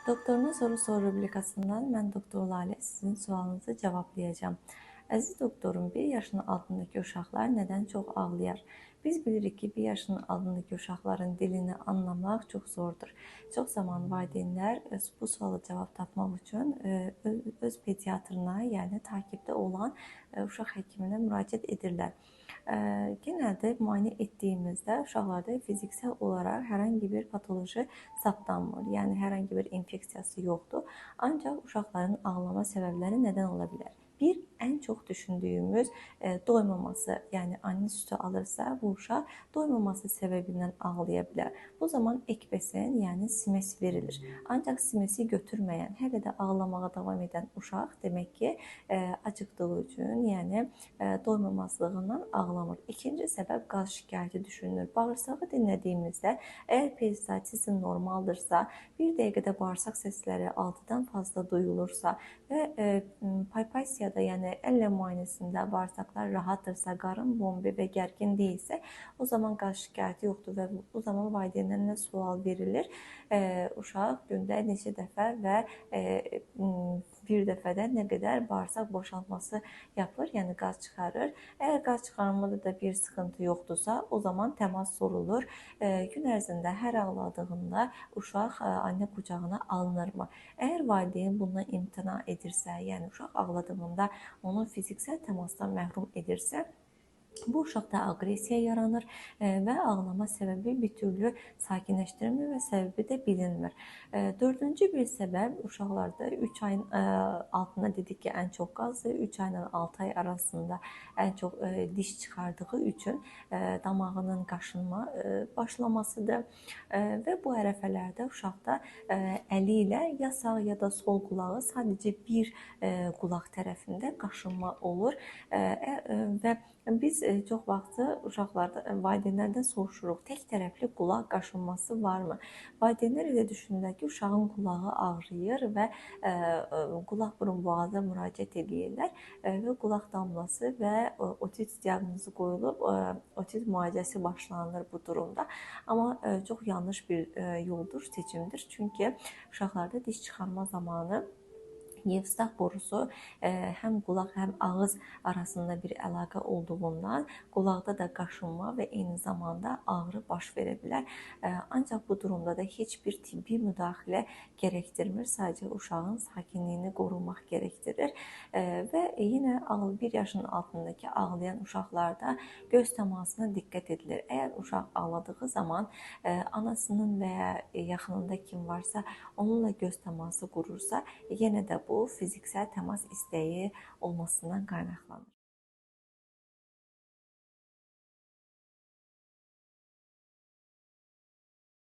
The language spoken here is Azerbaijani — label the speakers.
Speaker 1: Doktoruna soru rubrikasından mən Doktor Lalə sizin sualınızı cavablayacağım. Əziz doktorum, 1 yaşın altındakı uşaqlar nədən çox ağlayar? Biz bilirik ki, 1 yaşın altındakı uşaqların dilini anlamaq çox zordur. Çox zaman valideynlər bu suala cavab tapmaq üçün öz pediatrına, yəni takibdə olan uşaq həkiminə müraciət edirlər. Genelde müayinə etdiyimizdə uşaqlarda fiziksel olaraq hər hangi bir patoloji saptanmır. Yəni hər hangi bir infeksiyası yoxdur. Ancaq uşaqların ağlama səbəbləri nədən ola bilər? Bir, ən çox düşündüyümüz doymaması, yəni anne sütü alırsa bu uşaq doymaması səbəbindən ağlaya bilər. Bu zaman ekbesin, yəni simes verilir. Ancaq simesi götürməyən, hələ də ağlamağa davam edən uşaq demək ki, acıqdığı üçün, yəni doymamasılığından ağlamır. İkinci səbəb qaz şikayəti düşünülür. Bağırsağı dinlədiyimizdə, əgər peristaltizm normaldırsa, bir dəqiqədə bağırsaq səsləri 6-dan fazla duyulursa və palpasiyada, yəni əllə müayinəsində bağırsaqlar rahatdırsa, qarın bombi və gərgin deyilsə, o zaman qaz şikayəti yoxdur və o zaman valideynlərlə sual verilir. Uşaq gündə neçə dəfə və bir dəfədə nə qədər bağırsaq boşaltması yapır, yəni qaz çıxarır. Əgər qaz çıxarmada da bir sıxıntı yoxdursa, o zaman təmas sorulur. Gün ərzində hər ağladığında uşaq anne qucağına alınırmı? Əgər valideyn bundan imtina edirsə, yəni uşaq ağladığında onu fiziksel təmasdan məhrum edirsə, bu uşaqda aqressiya yaranır və ağlama səbəbi bir türlü sakinləşdirilmir və səbəbi də bilinmir. Dördüncü bir səbəb uşaqlarda 3 ayın altında dedik ki, ən çox qazdır. 3 ayla 6 ay arasında ən çox diş çıxardığı üçün damağının qaşınma başlamasıdır və bu ərəfələrdə uşaqda əli ilə ya sağ ya da sol qulağı sadəcə bir qulaq tərəfində qaşınma olur və biz çox vaxtı uşaqlarda, valideynlərdən soruşuruq, tək tərəfli qulaq qaşınması varmı? Valideynlər elə düşünürlər ki, uşağın qulağı ağrıyır və qulaq burun boğaza müraciət edirlər və qulaq damlası və otitz diaqnozu qoyulub, otitz müalicəsi başlanılır bu durumda. Amma çox yanlış bir yoldur, seçimdir. Çünki uşaqlarda diş çıxarma zamanı Yevstah borusu həm qulaq, həm ağız arasında bir əlaqə olduğundan qulaqda da qaşınma və eyni zamanda ağrı baş verə bilər. Ancaq bu durumda da heç bir tibbi müdaxilə gərəkdirmir. Sadəcə uşağın sakinliyini qorumaq gərəkdirir. Və yenə 1 yaşın altındakı ağlayan uşaqlarda göz təmasına diqqət edilir. Əgər uşaq ağladığı zaman anasının və ya yaxınında kim varsa onunla göz təması qurursa, yenə də bu fiziksel təmas istəyi olmasından qaynaqlanır.